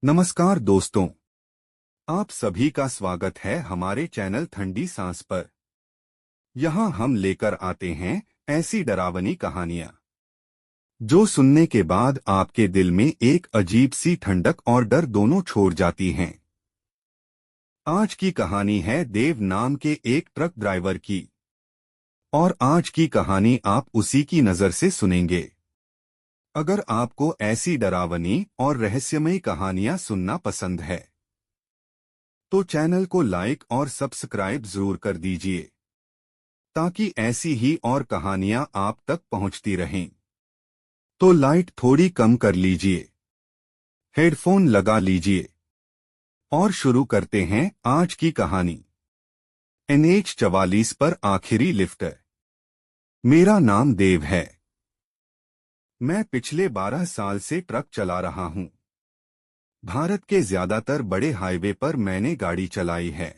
नमस्कार दोस्तों, आप सभी का स्वागत है हमारे चैनल ठंडी सांस पर। यहाँ हम लेकर आते हैं ऐसी डरावनी कहानियाँ जो सुनने के बाद आपके दिल में एक अजीब सी ठंडक और डर दोनों छोड़ जाती हैं। आज की कहानी है देव नाम के एक ट्रक ड्राइवर की, और आज की कहानी आप उसी की नज़र से सुनेंगे। अगर आपको ऐसी डरावनी और रहस्यमयी कहानियाँ सुनना पसंद है तो चैनल को लाइक और सब्सक्राइब जरूर कर दीजिए, ताकि ऐसी ही और कहानियां आप तक पहुंचती रहें। तो लाइट थोड़ी कम कर लीजिए, हेडफोन लगा लीजिए और शुरू करते हैं आज की कहानी। NH 44 पर आखिरी लिफ्ट। मेरा नाम देव है। मैं पिछले 12 साल से ट्रक चला रहा हूं। भारत के ज्यादातर बड़े हाईवे पर मैंने गाड़ी चलाई है।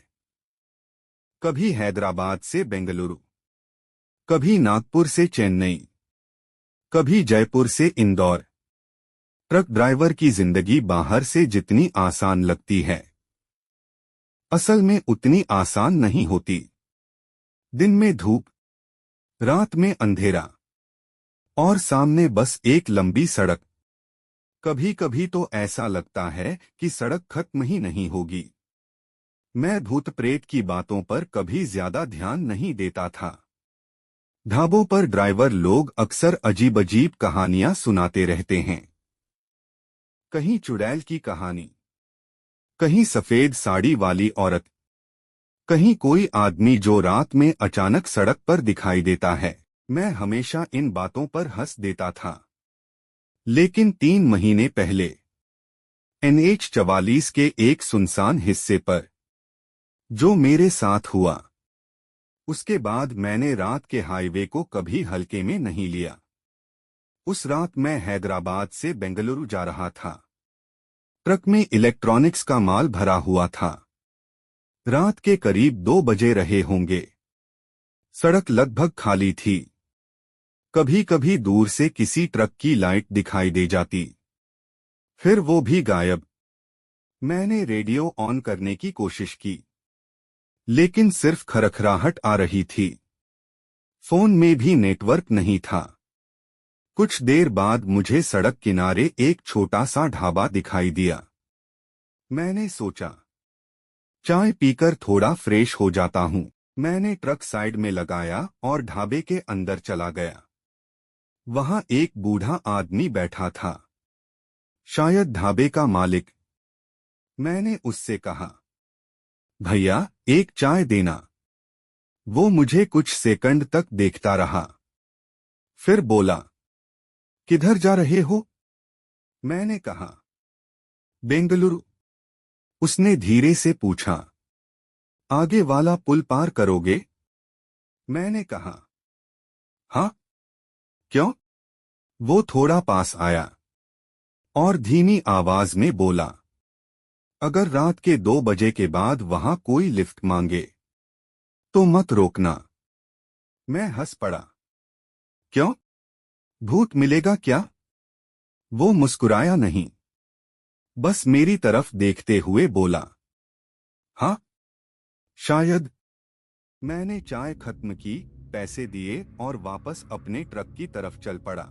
कभी हैदराबाद से बेंगलुरु, कभी नागपुर से चेन्नई, कभी जयपुर से इंदौर। ट्रक ड्राइवर की जिंदगी बाहर से जितनी आसान लगती है, असल में उतनी आसान नहीं होती। दिन में धूप, रात में अंधेरा, और सामने बस एक लंबी सड़क। कभी कभी तो ऐसा लगता है कि सड़क खत्म ही नहीं होगी। मैं भूत प्रेत की बातों पर कभी ज्यादा ध्यान नहीं देता था। ढाबों पर ड्राइवर लोग अक्सर अजीब अजीब कहानियां सुनाते रहते हैं। कहीं चुड़ैल की कहानी, कहीं सफेद साड़ी वाली औरत, कहीं कोई आदमी जो रात में अचानक सड़क पर दिखाई देता है। मैं हमेशा इन बातों पर हंस देता था। लेकिन 3 महीने पहले NH 44 के एक सुनसान हिस्से पर जो मेरे साथ हुआ, उसके बाद मैंने रात के हाईवे को कभी हल्के में नहीं लिया। उस रात मैं हैदराबाद से बेंगलुरु जा रहा था। ट्रक में इलेक्ट्रॉनिक्स का माल भरा हुआ था। रात के करीब 2 बजे रहे होंगे। सड़क लगभग खाली थी। कभी कभी दूर से किसी ट्रक की लाइट दिखाई दे जाती, फिर वो भी गायब। मैंने रेडियो ऑन करने की कोशिश की, लेकिन सिर्फ खरखराहट आ रही थी। फोन में भी नेटवर्क नहीं था। कुछ देर बाद मुझे सड़क किनारे एक छोटा सा ढाबा दिखाई दिया। मैंने सोचा, चाय पीकर थोड़ा फ्रेश हो जाता हूँ। मैंने ट्रक साइड में लगाया और ढाबे के अंदर चला गया। वहां एक बूढ़ा आदमी बैठा था, शायद ढाबे का मालिक। मैंने उससे कहा, भैया एक चाय देना। वो मुझे कुछ सेकंड तक देखता रहा, फिर बोला, किधर जा रहे हो? मैंने कहा, बेंगलुरु। उसने धीरे से पूछा, आगे वाला पुल पार करोगे? मैंने कहा, हाँ। क्यों? वो थोड़ा पास आया और धीमी आवाज में बोला, अगर रात के 2 बजे के बाद वहां कोई लिफ्ट मांगे तो मत रोकना। मैं हंस पड़ा। क्यों? भूत मिलेगा क्या? वो मुस्कुराया नहीं, बस मेरी तरफ देखते हुए बोला, हाँ शायद। मैंने चाय खत्म की, पैसे दिए और वापस अपने ट्रक की तरफ चल पड़ा।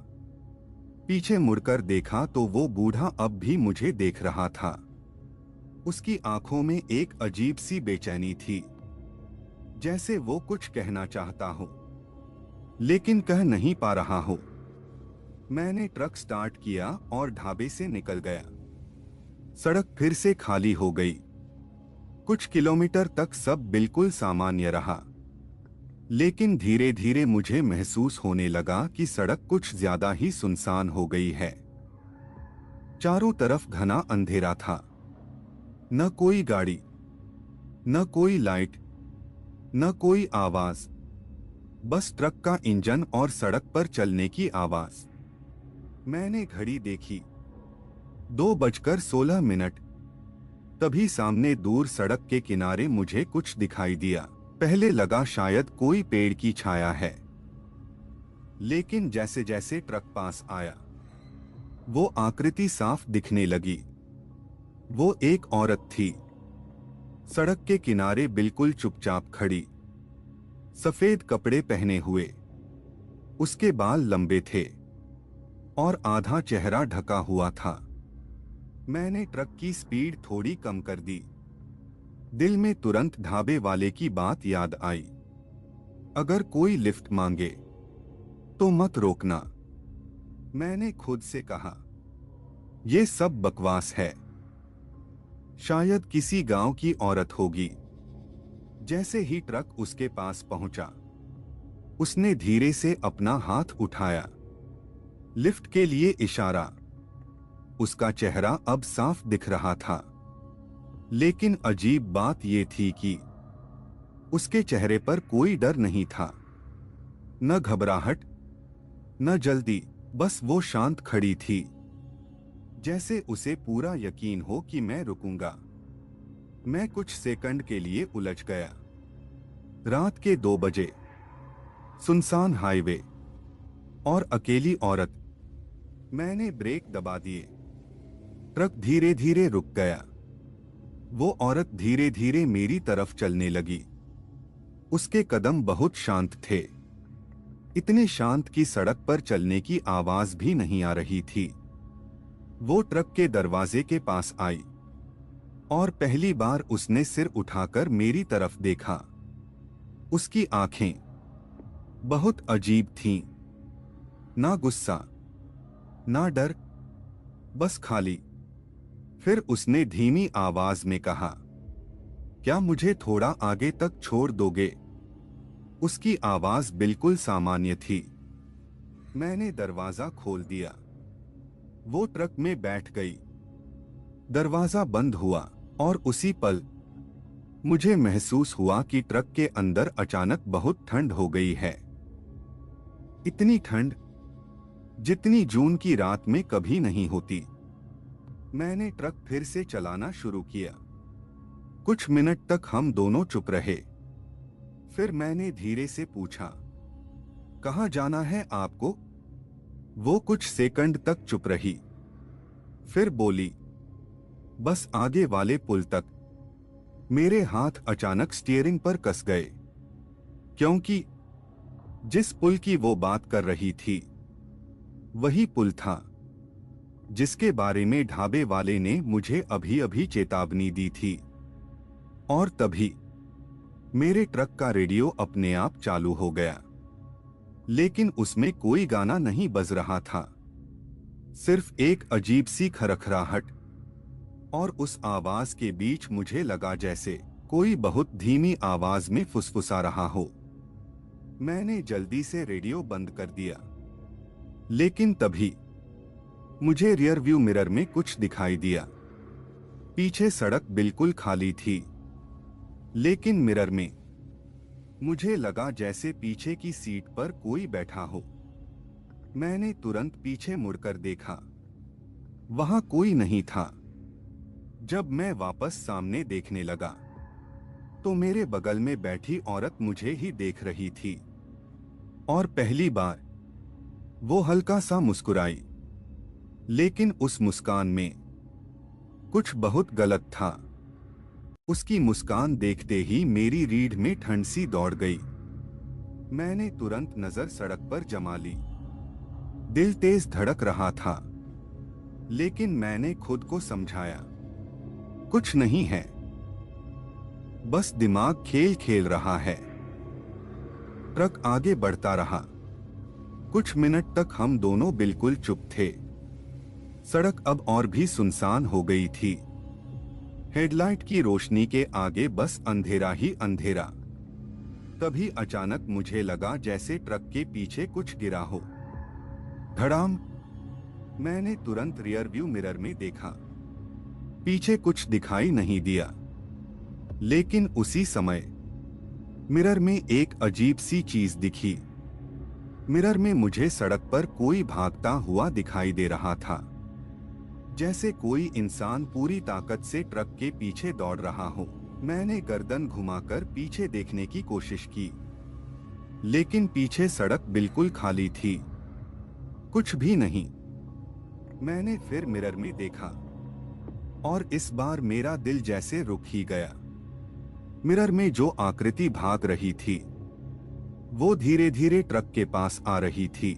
पीछे मुड़कर देखा तो वो बूढ़ा अब भी मुझे देख रहा था। उसकी आंखों में एक अजीब सी बेचैनी थी, जैसे वो कुछ कहना चाहता हो लेकिन कह नहीं पा रहा हो। मैंने ट्रक स्टार्ट किया और ढाबे से निकल गया। सड़क फिर से खाली हो गई। कुछ किलोमीटर तक सब बिल्कुल सामान्य रहा, लेकिन धीरे धीरे मुझे महसूस होने लगा कि सड़क कुछ ज्यादा ही सुनसान हो गई है। चारों तरफ घना अंधेरा था। न कोई गाड़ी, न कोई लाइट, न कोई आवाज, बस ट्रक का इंजन और सड़क पर चलने की आवाज। मैंने घड़ी देखी, 2:16। तभी सामने दूर सड़क के किनारे मुझे कुछ दिखाई दिया। पहले लगा शायद कोई पेड़ की छाया है, लेकिन जैसे जैसे ट्रक पास आया वो आकृति साफ दिखने लगी। वो एक औरत थी, सड़क के किनारे बिल्कुल चुपचाप खड़ी, सफेद कपड़े पहने हुए। उसके बाल लंबे थे और आधा चेहरा ढका हुआ था। मैंने ट्रक की स्पीड थोड़ी कम कर दी। दिल में तुरंत ढाबे वाले की बात याद आई, अगर कोई लिफ्ट मांगे तो मत रोकना। मैंने खुद से कहा, ये सब बकवास है। शायद किसी गांव की औरत होगी। जैसे ही ट्रक उसके पास पहुंचा, उसने धीरे से अपना हाथ उठाया, लिफ्ट के लिए इशारा। उसका चेहरा अब साफ दिख रहा था, लेकिन अजीब बात यह थी कि उसके चेहरे पर कोई डर नहीं था, न घबराहट, न जल्दी। बस वो शांत खड़ी थी, जैसे उसे पूरा यकीन हो कि मैं रुकूंगा। मैं कुछ सेकंड के लिए उलझ गया। रात के 2 बजे, सुनसान हाईवे और अकेली औरत। मैंने ब्रेक दबा दिए। ट्रक धीरे धीरे रुक गया। वो औरत धीरे धीरे मेरी तरफ चलने लगी। उसके कदम बहुत शांत थे, इतने शांत कि सड़क पर चलने की आवाज भी नहीं आ रही थी। वो ट्रक के दरवाजे के पास आई और पहली बार उसने सिर उठाकर मेरी तरफ देखा। उसकी आंखें बहुत अजीब थीं, ना गुस्सा, ना डर, बस खाली। फिर उसने धीमी आवाज में कहा, क्या मुझे थोड़ा आगे तक छोड़ दोगे? उसकी आवाज बिल्कुल सामान्य थी। मैंने दरवाजा खोल दिया। वो ट्रक में बैठ गई। दरवाजा बंद हुआ और उसी पल मुझे महसूस हुआ कि ट्रक के अंदर अचानक बहुत ठंड हो गई है। इतनी ठंड जितनी जून की रात में कभी नहीं होती। मैंने ट्रक फिर से चलाना शुरू किया। कुछ मिनट तक हम दोनों चुप रहे। फिर मैंने धीरे से पूछा, कहाँ जाना है आपको? वो कुछ सेकंड तक चुप रही, फिर बोली, बस आगे वाले पुल तक। मेरे हाथ अचानक स्टीयरिंग पर कस गए, क्योंकि जिस पुल की वो बात कर रही थी वही पुल था जिसके बारे में ढाबे वाले ने मुझे अभी अभी चेतावनी दी थी। और तभी मेरे ट्रक का रेडियो अपने आप चालू हो गया, लेकिन उसमें कोई गाना नहीं बज रहा था, सिर्फ एक अजीब सी खरखराहट। और उस आवाज के बीच मुझे लगा जैसे कोई बहुत धीमी आवाज में फुसफुसा रहा हो। मैंने जल्दी से रेडियो बंद कर दिया, लेकिन तभी मुझे रियर व्यू मिरर में कुछ दिखाई दिया। पीछे सड़क बिल्कुल खाली थी, लेकिन मिरर में मुझे लगा जैसे पीछे की सीट पर कोई बैठा हो। मैंने तुरंत पीछे मुड़कर देखा, वहां कोई नहीं था। जब मैं वापस सामने देखने लगा तो मेरे बगल में बैठी औरत मुझे ही देख रही थी, और पहली बार वो हल्का सा मुस्कुराई। लेकिन उस मुस्कान में कुछ बहुत गलत था। उसकी मुस्कान देखते ही मेरी रीढ़ में ठंड सी दौड़ गई। मैंने तुरंत नजर सड़क पर जमा ली। दिल तेज धड़क रहा था, लेकिन मैंने खुद को समझाया, कुछ नहीं है, बस दिमाग खेल खेल रहा है। ट्रक आगे बढ़ता रहा। कुछ मिनट तक हम दोनों बिल्कुल चुप थे। सड़क अब और भी सुनसान हो गई थी। हेडलाइट की रोशनी के आगे बस अंधेरा ही अंधेरा। तभी अचानक मुझे लगा जैसे ट्रक के पीछे कुछ गिरा हो। धड़ाम। मैंने तुरंत रियर व्यू मिरर में देखा। पीछे कुछ दिखाई नहीं दिया, लेकिन उसी समय मिरर में एक अजीब सी चीज दिखी। मिरर में मुझे सड़क पर कोई भागता हुआ दिखाई दे रहा था, जैसे कोई इंसान पूरी ताकत से ट्रक के पीछे दौड़ रहा हो। मैंने गर्दन घुमाकर पीछे देखने की कोशिश की, लेकिन पीछे सड़क बिल्कुल खाली थी, कुछ भी नहीं। मैंने फिर मिरर में देखा। और इस बार मेरा दिल जैसे रुक ही गया। मिरर में जो आकृति भाग रही थी वो धीरे धीरे ट्रक के पास आ रही थी।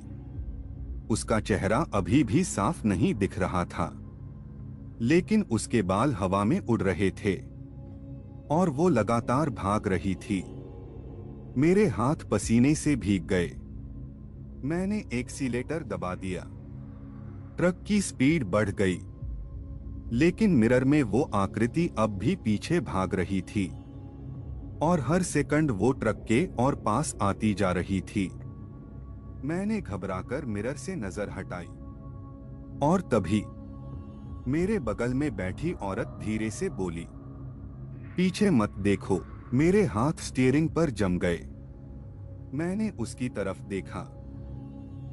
उसका चेहरा अभी भी साफ नहीं दिख रहा था, लेकिन उसके बाल हवा में उड़ रहे थे और वो लगातार भाग रही थी। मेरे हाथ पसीने से भीग गए। मैंने एक्सीलेटर दबा दिया। ट्रक की स्पीड बढ़ गई, लेकिन मिरर में वो आकृति अब भी पीछे भाग रही थी और हर सेकंड वो ट्रक के और पास आती जा रही थी। मैंने घबराकर मिरर से नजर हटाई और तभी मेरे बगल में बैठी औरत धीरे से बोली, पीछे मत देखो। मेरे हाथ स्टीयरिंग पर जम गए। मैंने उसकी तरफ देखा।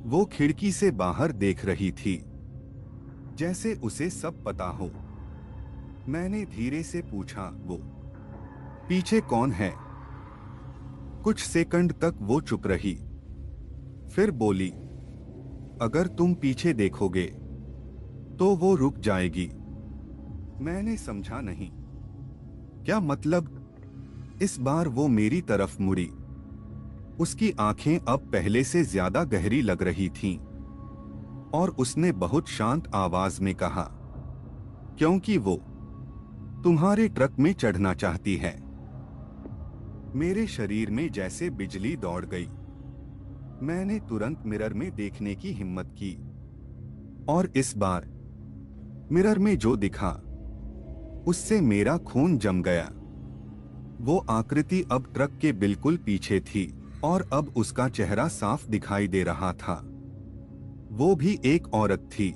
वो खिड़की से बाहर देख रही थी, जैसे उसे सब पता हो। मैंने धीरे से पूछा, वो पीछे कौन है? कुछ सेकंड तक वो चुप रही, फिर बोली, अगर तुम पीछे देखोगे तो वो रुक जाएगी। मैंने समझा नहीं। क्या मतलब? इस बार वो मेरी तरफ मुड़ी। उसकी आंखें अब पहले से ज्यादा गहरी लग रही थीं और उसने बहुत शांत आवाज में कहा, क्योंकि वो तुम्हारे ट्रक में चढ़ना चाहती है। मेरे शरीर में जैसे बिजली दौड़ गई। मैंने तुरंत मिरर में देखने की हिम्मत की और इस बार मिरर में जो दिखा उससे मेरा खून जम गया। वो आकृति अब ट्रक के बिल्कुल पीछे थी और अब उसका चेहरा साफ दिखाई दे रहा था। वो भी एक औरत थी,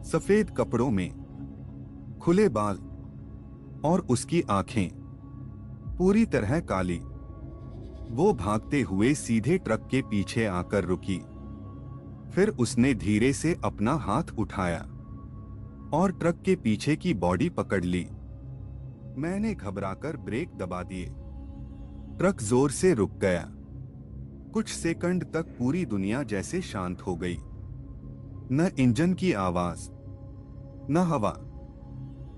सफेद कपड़ों में, खुले बाल और उसकी आंखें पूरी तरह काली। वो भागते हुए सीधे ट्रक के पीछे आकर रुकी। फिर उसने धीरे से अपना हाथ उठाया और ट्रक के पीछे की बॉडी पकड़ ली। मैंने घबराकर ब्रेक दबा दिए। ट्रक जोर से रुक गया। कुछ सेकंड तक पूरी दुनिया जैसे शांत हो गई। न इंजन की आवाज, न हवा,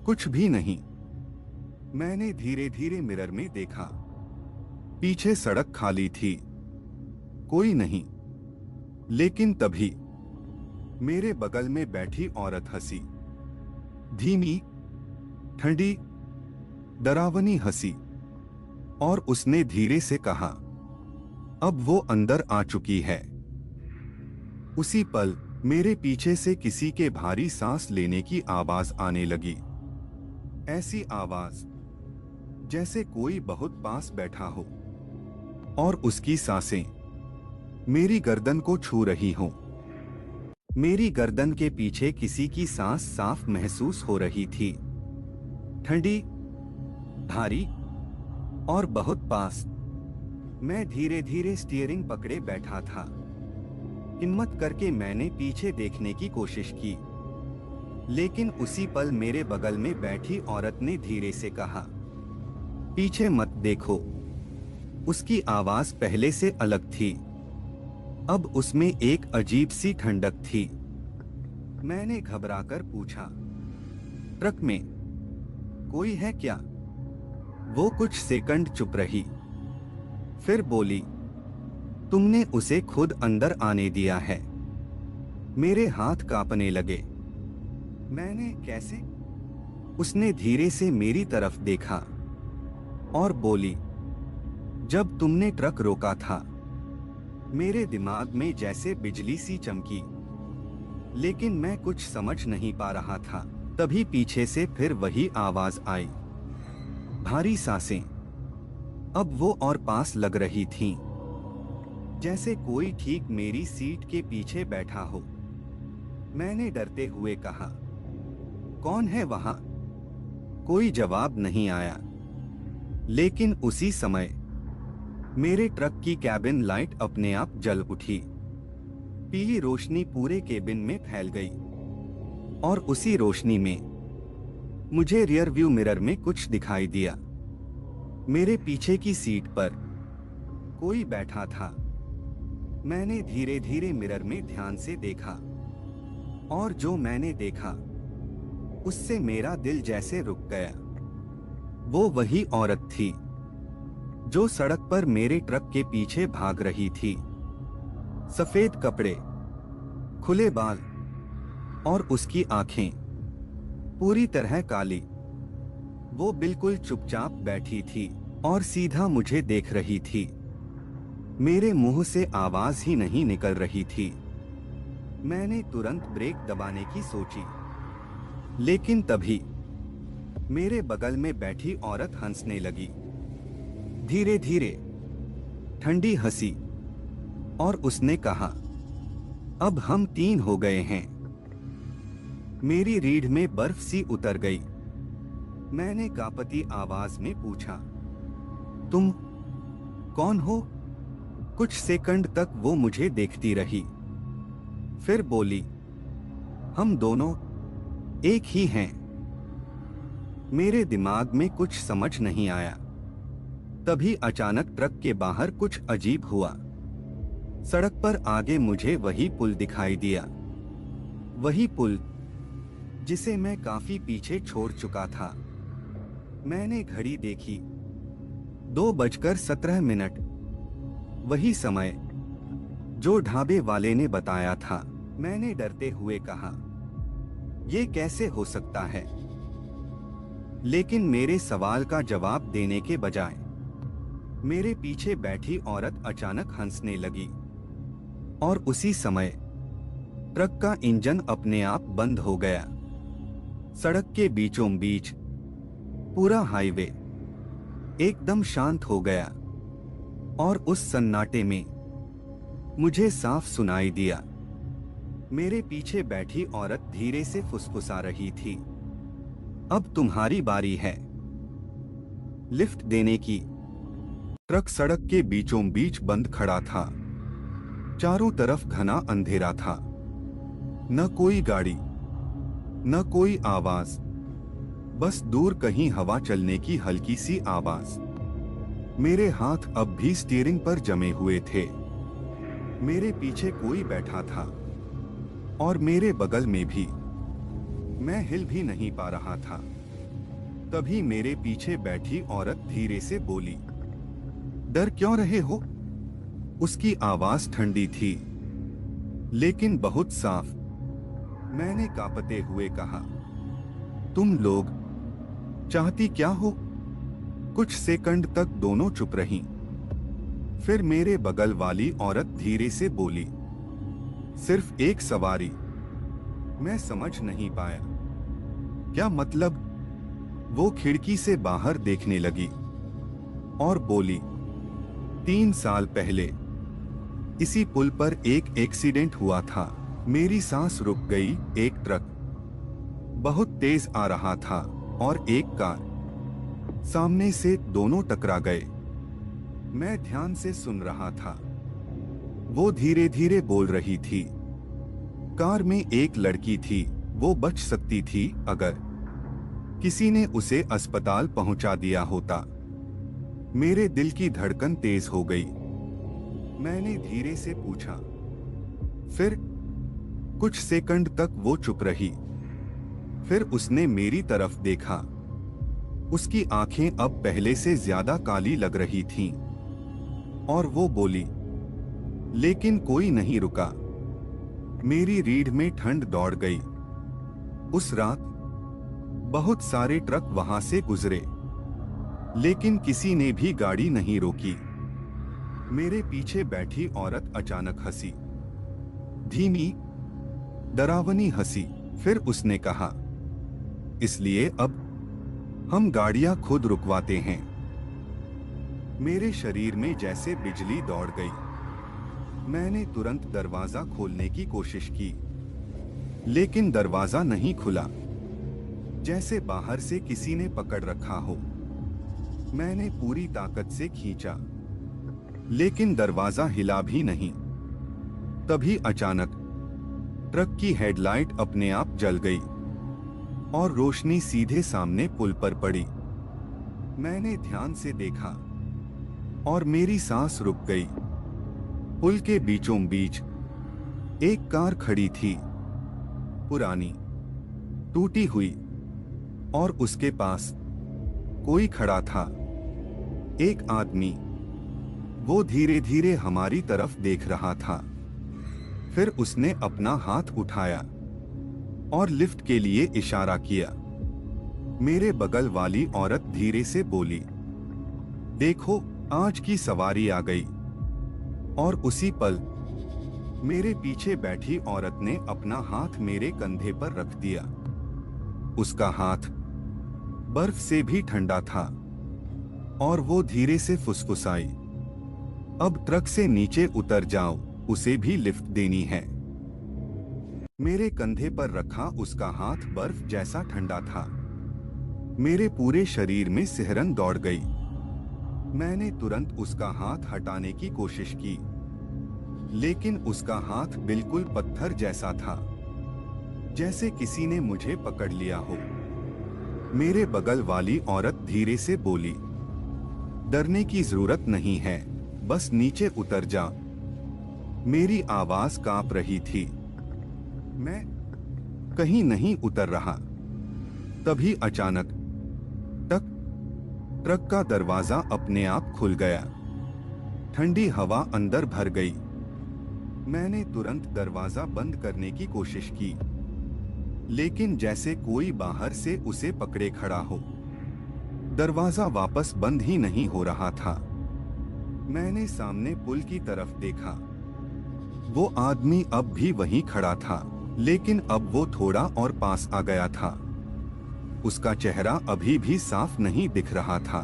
कुछ भी नहीं। मैंने धीरे धीरे मिरर में देखा। पीछे सड़क खाली थी, कोई नहीं। लेकिन तभी मेरे बगल में बैठी औरत हंसी, धीमी, ठंडी, डरावनी हंसी, और उसने धीरे से कहा, अब वो अंदर आ चुकी है। उसी पल मेरे पीछे से किसी के भारी सांस लेने की आवाज आने लगी। ऐसी आवाज जैसे कोई बहुत पास बैठा हो और उसकी सांसें मेरी गर्दन को छू रही हों। मेरी गर्दन के पीछे किसी की सांस साफ महसूस हो रही थी, ठंडी, भारी और बहुत पास। मैं धीरे धीरे स्टीयरिंग पकड़े बैठा था। हिम्मत करके मैंने पीछे देखने की कोशिश की, लेकिन उसी पल मेरे बगल में बैठी औरत ने धीरे से कहा, पीछे मत देखो। उसकी आवाज पहले से अलग थी। अब उसमें एक अजीब सी ठंडक थी। मैंने घबराकर पूछा, ट्रक में कोई है क्या? वो कुछ सेकंड चुप रही, फिर बोली, तुमने उसे खुद अंदर आने दिया है। मेरे हाथ कांपने लगे। मैंने कैसे? उसने धीरे से मेरी तरफ देखा और बोली, जब तुमने ट्रक रोका था मेरे दिमाग में जैसे बिजली सी चमकी, लेकिन मैं कुछ समझ नहीं पा रहा था। तभी पीछे से फिर वही आवाज आई, भारी सांसें, अब वो और पास लग रही थीं, जैसे कोई ठीक मेरी सीट के पीछे बैठा हो। मैंने डरते हुए कहा, कौन है वहां? कोई जवाब नहीं आया। लेकिन उसी समय मेरे ट्रक की कैबिन लाइट अपने आप जल उठी। पीली रोशनी पूरे केबिन में फैल गई और उसी रोशनी में मुझे रियर व्यू मिरर में कुछ दिखाई दिया। मेरे पीछे की सीट पर कोई बैठा था। मैंने धीरे धीरे मिरर में ध्यान से देखा और जो मैंने देखा उससे मेरा दिल जैसे रुक गया। वो वही औरत थी जो सड़क पर मेरे ट्रक के पीछे भाग रही थी। सफेद कपड़े, खुले बाल और उसकी आंखें पूरी तरह काली। वो बिल्कुल चुपचाप बैठी थी और सीधा मुझे देख रही थी। मेरे मुंह से आवाज ही नहीं निकल रही थी। मैंने तुरंत ब्रेक दबाने की सोची, लेकिन तभी मेरे बगल में बैठी औरत हंसने लगी। धीरे धीरे, ठंडी हंसी, और उसने कहा, अब हम 3 हो गए हैं। मेरी रीढ़ में बर्फ सी उतर गई। मैंने कांपती आवाज में पूछा, तुम कौन हो? कुछ सेकंड तक वो मुझे देखती रही, फिर बोली, हम दोनों एक ही हैं। मेरे दिमाग में कुछ समझ नहीं आया। तभी अचानक ट्रक के बाहर कुछ अजीब हुआ। सड़क पर आगे मुझे वही पुल दिखाई दिया, वही पुल जिसे मैं काफी पीछे छोड़ चुका था। मैंने घड़ी देखी, 2:17। वही समय जो ढाबे वाले ने बताया था। मैंने डरते हुए कहा, ये कैसे हो सकता है? लेकिन मेरे सवाल का जवाब देने के बजाय मेरे पीछे बैठी औरत अचानक हंसने लगी। और उसी समय ट्रक का इंजन अपने आप बंद हो गया। सड़क के बीचों बीच पूरा हाईवे एकदम शांत हो गया, और उस सन्नाटे में मुझे साफ सुनाई दिया। मेरे पीछे बैठी औरत धीरे से फुसफुसा रही थी, अब तुम्हारी बारी है लिफ्ट देने की। ट्रक सड़क के बीचों बीच बंद खड़ा था। चारों तरफ घना अंधेरा था। न कोई गाड़ी, न कोई आवाज, बस दूर कहीं हवा चलने की हल्की सी आवाज। मेरे हाथ अब भी स्टीयरिंग पर जमे हुए थे। मेरे पीछे कोई बैठा था और मेरे बगल में भी। मैं हिल भी नहीं पा रहा था। तभी मेरे पीछे बैठी औरत धीरे से बोली, डर क्यों रहे हो? उसकी आवाज ठंडी थी, लेकिन बहुत साफ। मैंने कांपते हुए कहा, तुम लोग चाहती क्या हो? कुछ सेकंड तक दोनों चुप रहीं। फिर मेरे बगल वाली औरत धीरे से बोली, सिर्फ एक सवारी। मैं समझ नहीं पाया, क्या मतलब? वो खिड़की से बाहर देखने लगी और बोली, 3 साल पहले इसी पुल पर एक एक्सीडेंट हुआ था। मेरी सांस रुक गई। एक ट्रक बहुत तेज आ रहा था और एक कार सामने से, दोनों टकरा गए। मैं ध्यान से सुन रहा था। वो धीरे धीरे बोल रही थी। कार में एक लड़की थी, वो बच सकती थी अगर किसी ने उसे अस्पताल पहुंचा दिया होता। मेरे दिल की धड़कन तेज हो गई। मैंने धीरे से पूछा। फिर कुछ सेकंड तक वो चुप रही। फिर उसने मेरी तरफ देखा। उसकी आंखें अब पहले से ज्यादा काली लग रही थीं। और वो बोली, लेकिन कोई नहीं रुका। मेरी रीढ़ में ठंड दौड़ गई। उस रात बहुत सारे ट्रक वहां से गुजरे, लेकिन किसी ने भी गाड़ी नहीं रोकी। मेरे पीछे बैठी औरत अचानक हंसी, धीमी, डरावनी हंसी। फिर उसने कहा, इसलिए अब हम गाड़ियां खुद रुकवाते हैं। मेरे शरीर में जैसे बिजली दौड़ गई। मैंने तुरंत दरवाजा खोलने की कोशिश की, लेकिन दरवाजा नहीं खुला, जैसे बाहर से किसी ने पकड़ रखा हो। मैंने पूरी ताकत से खींचा, लेकिन दरवाजा हिला भी नहीं। तभी अचानक ट्रक की हेडलाइट अपने आप जल गई और रोशनी सीधे सामने पुल पर पड़ी। मैंने ध्यान से देखा और मेरी सांस रुक गई। पुल के बीचों बीच एक कार खड़ी थी, पुरानी, टूटी हुई, और उसके पास कोई खड़ा था, एक आदमी। वो धीरे धीरे हमारी तरफ देख रहा था। फिर उसने अपना हाथ उठाया और लिफ्ट के लिए इशारा किया। मेरे बगल वाली औरत धीरे से बोली, देखो, आज की सवारी आ गई। और उसी पल मेरे पीछे बैठी औरत ने अपना हाथ मेरे कंधे पर रख दिया। उसका हाथ बर्फ से भी ठंडा था और वो धीरे से फुसफुसाई, अब ट्रक से नीचे उतर जाओ, उसे भी लिफ्ट देनी है। मेरे कंधे पर रखा उसका हाथ बर्फ जैसा ठंडा था। मेरे पूरे शरीर में सिहरन दौड़ गई। मैंने तुरंत उसका हाथ हटाने की कोशिश की, लेकिन उसका हाथ बिल्कुल पत्थर जैसा था, जैसे किसी ने मुझे पकड़ लिया हो। मेरे बगल वाली औरत धीरे से बोली, डरने की जरूरत नहीं है, बस नीचे उतर जा। मेरी आवाज कांप रही थी। मैं कहीं नहीं उतर रहा। तभी अचानक टक, ट्रक का दरवाजा अपने आप खुल गया। ठंडी हवा अंदर भर गई। मैंने तुरंत दरवाजा बंद करने की कोशिश की, लेकिन जैसे कोई बाहर से उसे पकड़े खड़ा हो। दरवाजा वापस बंद ही नहीं हो रहा था। मैंने सामने पुल की तरफ देखा। वो आदमी अब भी वहीं खड़ा था, लेकिन अब वो थोड़ा और पास आ गया था। उसका चेहरा अभी भी साफ नहीं दिख रहा था,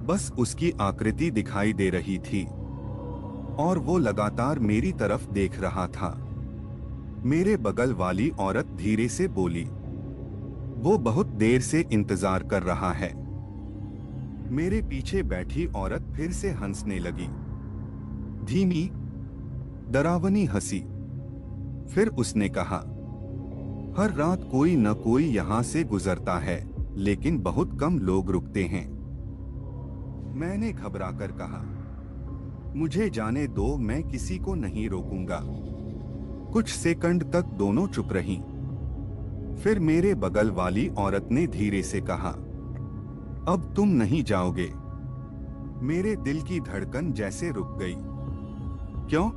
बस उसकी आकृति दिखाई दे रही थी और वो लगातार मेरी तरफ देख रहा था। मेरे बगल वाली औरत धीरे से बोली, वो बहुत देर से इंतजार कर रहा है। मेरे पीछे बैठी औरत फिर से हंसने लगी, धीमी, डरावनी हंसी। फिर उसने कहा, हर रात कोई न कोई यहाँ से गुजरता है, लेकिन बहुत कम लोग रुकते हैं। मैंने घबराकर कहा, मुझे जाने दो, मैं किसी को नहीं रोकूंगा। कुछ सेकंड तक दोनों चुप रहीं। फिर मेरे बगल वाली औरत ने धीरे से कहा, अब तुम नहीं जाओगे। मेरे दिल की धड़कन जैसे रुक गई। क्यों?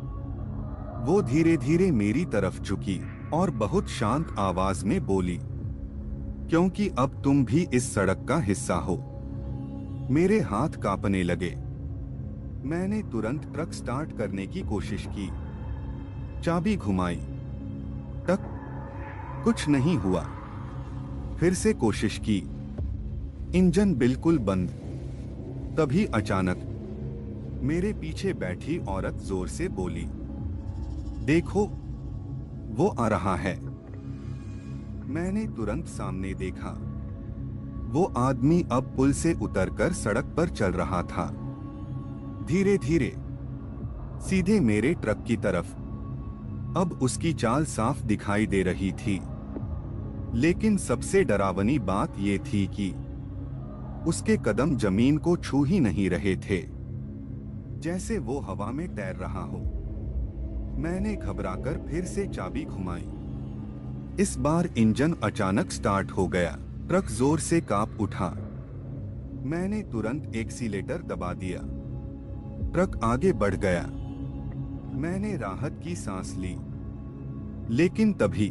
वो धीरे धीरे मेरी तरफ झुकी और बहुत शांत आवाज में बोली, क्योंकि अब तुम भी इस सड़क का हिस्सा हो। मेरे हाथ कांपने लगे। मैंने तुरंत ट्रक स्टार्ट करने की कोशिश की, चाबी घुमाई, तक कुछ नहीं हुआ। फिर से कोशिश की, इंजन बिल्कुल बंद। तभी अचानक मेरे पीछे बैठी औरत जोर से बोली, देखो, वो आ रहा है। मैंने तुरंत सामने देखा। वो आदमी अब पुल से उतरकर सड़क पर चल रहा था, धीरे धीरे, सीधे मेरे ट्रक की तरफ। अब उसकी चाल साफ दिखाई दे रही थी, लेकिन सबसे डरावनी बात ये थी कि उसके कदम जमीन को छू ही नहीं रहे थे, जैसे वो हवा में तैर रहा हो। मैंने घबराकर फिर से चाबी घुमाई। इस बार इंजन अचानक स्टार्ट हो गया। ट्रक जोर से कांप उठा। मैंने तुरंत एक्सीलेटर दबा दिया। ट्रक आगे बढ़ गया। मैंने राहत की सांस ली, लेकिन तभी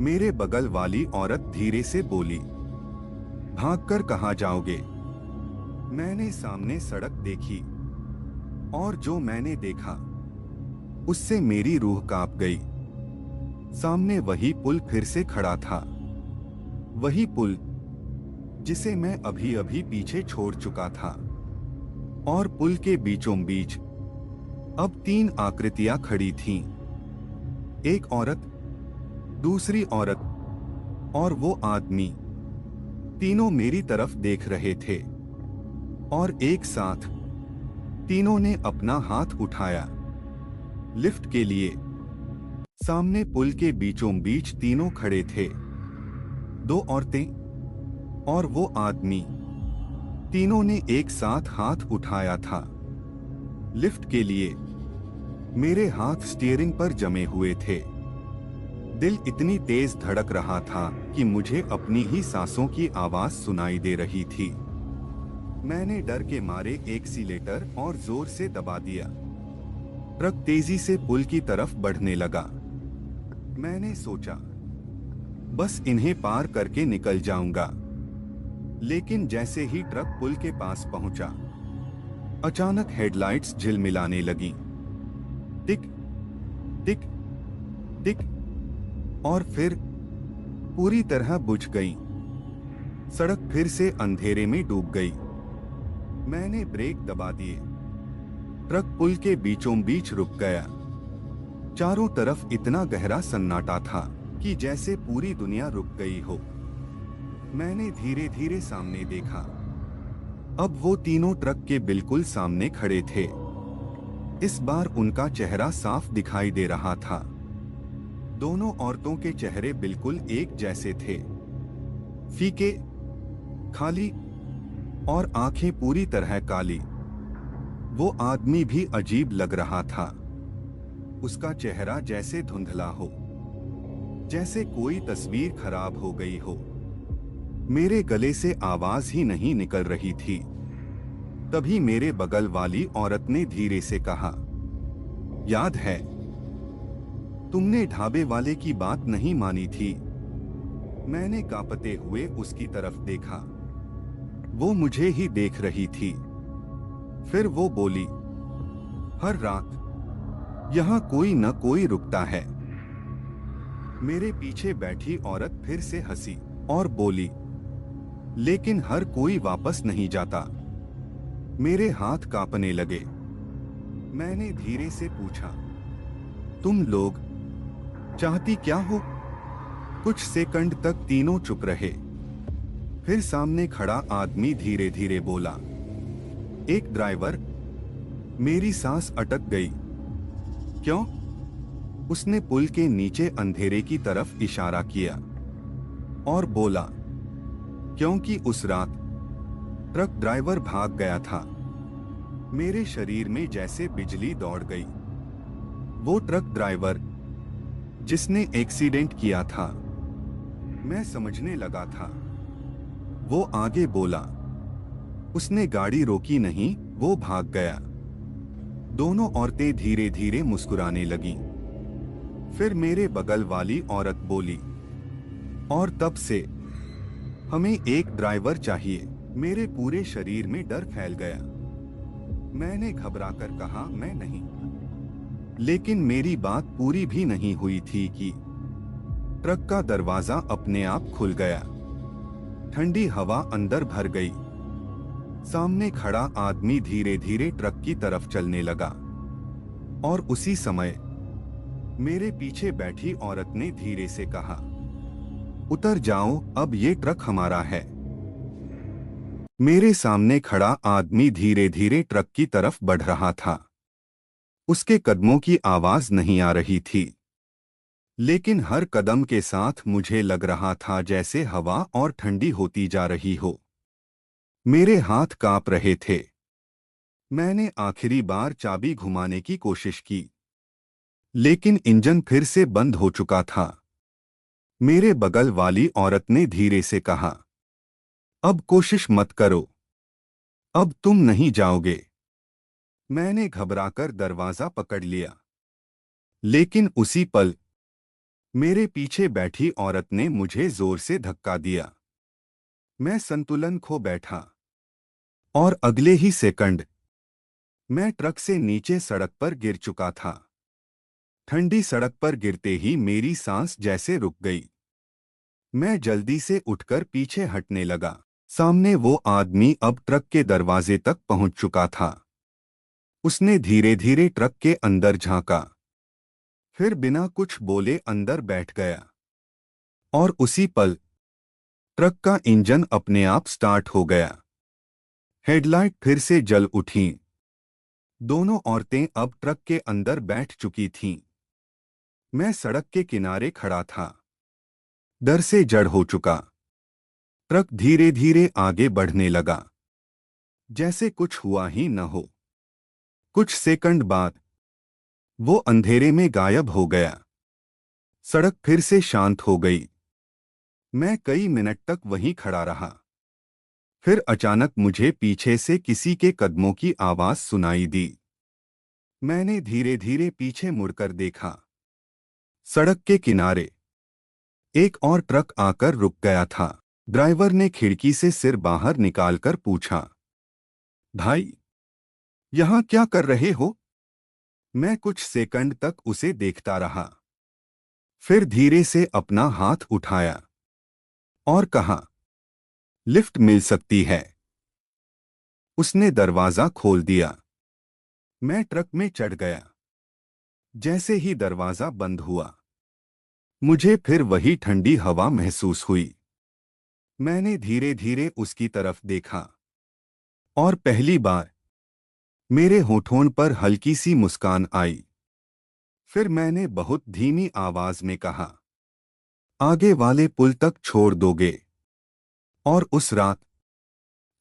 मेरे बगल वाली औरत धीरे से बोली, भागकर कहाँ जाओगे? मैंने सामने सड़क देखी और जो मैंने देखा उससे मेरी रूह कांप गई। सामने वही पुल फिर से खड़ा था, वही पुल जिसे मैं अभी अभी पीछे छोड़ चुका था। और पुल के बीचों बीच अब 3 आकृतियां खड़ी थीं, एक औरत, दूसरी औरत और वो आदमी। तीनों मेरी तरफ देख रहे थे और एक साथ तीनों ने अपना हाथ उठाया लिफ्ट के लिए। सामने पुल के बीचों बीच तीनों खड़े थे, 2 औरतें और वो आदमी। तीनों ने एक साथ हाथ उठाया था लिफ्ट के लिए। मेरे हाथ स्टीयरिंग पर जमे हुए थे। दिल इतनी तेज धड़क रहा था कि मुझे अपनी ही सांसों की आवाज सुनाई दे रही थी। मैंने डर के मारे एक्सीलेटर और जोर से दबा दिया। ट्रक तेजी से पुल की तरफ बढ़ने लगा। मैंने सोचा बस इन्हें पार करके निकल जाऊंगा, लेकिन जैसे ही ट्रक पुल के पास पहुंचा, अचानक हेडलाइट्स झिलमिलाने लगी। टिक टिक टिक, और फिर पूरी तरह बुझ गई। सड़क फिर से अंधेरे में डूब गई। मैंने ब्रेक दबा दिए। ट्रक पुल के बीचों बीच रुक गया। चारों तरफ इतना गहरा सन्नाटा था कि जैसे पूरी दुनिया रुक गई हो। मैंने धीरे धीरे सामने देखा। अब वो तीनों ट्रक के बिल्कुल सामने खड़े थे। इस बार उनका चेहरा साफ दिखाई दे रहा था। दोनों औरतों के चेहरे बिल्कुल एक जैसे थे, फीके, खाली, और आंखें पूरी तरह काली। वो आदमी भी अजीब लग रहा था। उसका चेहरा जैसे धुंधला हो, जैसे कोई तस्वीर खराब हो गई हो। मेरे गले से आवाज ही नहीं निकल रही थी। तभी मेरे बगल वाली औरत ने धीरे से कहा, याद है, तुमने ढाबे वाले की बात नहीं मानी थी। मैंने कांपते हुए उसकी तरफ देखा। वो मुझे ही देख रही थी। फिर वो बोली, हर रात यहां कोई न कोई रुकता है। मेरे पीछे बैठी औरत फिर से हंसी और बोली, लेकिन हर कोई वापस नहीं जाता। मेरे हाथ कांपने लगे। मैंने धीरे से पूछा, तुम लोग चाहती क्या हो? कुछ सेकंड तक तीनों चुप रहे। फिर सामने खड़ा आदमी धीरे धीरे बोला, एक ड्राइवर। मेरी सांस अटक गई। क्यों? उसने पुल के नीचे अंधेरे की तरफ इशारा किया और बोला, क्योंकि उस रात ट्रक ड्राइवर भाग गया था। मेरे शरीर में जैसे बिजली दौड़ गई। वो ट्रक ड्राइवर जिसने एक्सीडेंट किया था। मैं समझने लगा था। वो आगे बोला, उसने गाड़ी रोकी नहीं, वो भाग गया। दोनों औरतें धीरे धीरे मुस्कुराने लगीं। फिर मेरे बगल वाली औरत बोली, और तब से हमें एक ड्राइवर चाहिए। मेरे पूरे शरीर में डर फैल गया। मैंने घबराकर कहा, मैं नहीं। लेकिन मेरी बात पूरी भी नहीं हुई थी कि ट्रक का दरवाजा अपने आप खुल गया। ठंडी हवा अंदर भर गई। सामने खड़ा आदमी धीरे धीरे ट्रक की तरफ चलने लगा। और उसी समय मेरे पीछे बैठी औरत ने धीरे से कहा, उतर जाओ, अब ये ट्रक हमारा है। मेरे सामने खड़ा आदमी धीरे धीरे ट्रक की तरफ बढ़ रहा था। उसके कदमों की आवाज नहीं आ रही थी, लेकिन हर कदम के साथ मुझे लग रहा था जैसे हवा और ठंडी होती जा रही हो। मेरे हाथ कांप रहे थे। मैंने आखिरी बार चाबी घुमाने की कोशिश की, लेकिन इंजन फिर से बंद हो चुका था। मेरे बगल वाली औरत ने धीरे से कहा, अब कोशिश मत करो, अब तुम नहीं जाओगे। मैंने घबराकर दरवाजा पकड़ लिया, लेकिन उसी पल मेरे पीछे बैठी औरत ने मुझे जोर से धक्का दिया। मैं संतुलन खो बैठा और अगले ही सेकंड मैं ट्रक से नीचे सड़क पर गिर चुका था। ठंडी सड़क पर गिरते ही मेरी सांस जैसे रुक गई। मैं जल्दी से उठकर पीछे हटने लगा। सामने वो आदमी अब ट्रक के दरवाजे तक पहुंच चुका था। उसने धीरे धीरे ट्रक के अंदर झांका, फिर बिना कुछ बोले अंदर बैठ गया। और उसी पल ट्रक का इंजन अपने आप स्टार्ट हो गया। हेडलाइट फिर से जल उठीं। दोनों औरतें अब ट्रक के अंदर बैठ चुकी थीं। मैं सड़क के किनारे खड़ा था, डर से जड़ हो चुका। ट्रक धीरे धीरे आगे बढ़ने लगा, जैसे कुछ हुआ ही न हो। कुछ सेकंड बाद वो अंधेरे में गायब हो गया। सड़क फिर से शांत हो गई। मैं कई मिनट तक वहीं खड़ा रहा। फिर अचानक मुझे पीछे से किसी के कदमों की आवाज सुनाई दी। मैंने धीरे धीरे पीछे मुड़कर देखा। सड़क के किनारे एक और ट्रक आकर रुक गया था। ड्राइवर ने खिड़की से सिर बाहर निकालकर पूछा, भाई, यहां क्या कर रहे हो? मैं कुछ सेकंड तक उसे देखता रहा। फिर धीरे से अपना हाथ उठाया और कहा, लिफ्ट मिल सकती है। उसने दरवाजा खोल दिया। मैं ट्रक में चढ़ गया। जैसे ही दरवाजा बंद हुआ, मुझे फिर वही ठंडी हवा महसूस हुई। मैंने धीरे धीरे उसकी तरफ देखा और पहली बार मेरे होठों पर हल्की सी मुस्कान आई। फिर मैंने बहुत धीमी आवाज में कहा, आगे वाले पुल तक छोड़ दोगे? और उस रात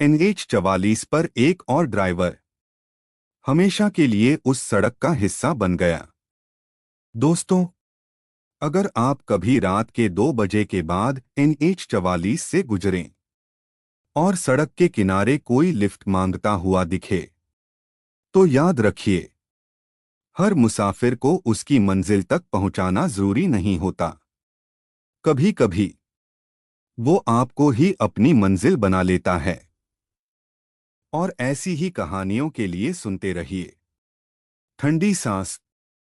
NH 44 पर एक और ड्राइवर हमेशा के लिए उस सड़क का हिस्सा बन गया। दोस्तों, अगर आप कभी रात के 2 बजे के बाद NH 44 से गुजरें और सड़क के किनारे कोई लिफ्ट मांगता हुआ दिखे, तो याद रखिए, हर मुसाफिर को उसकी मंजिल तक पहुंचाना जरूरी नहीं होता। कभी कभी वो आपको ही अपनी मंजिल बना लेता है। और ऐसी ही कहानियों के लिए सुनते रहिए ठंडी सांस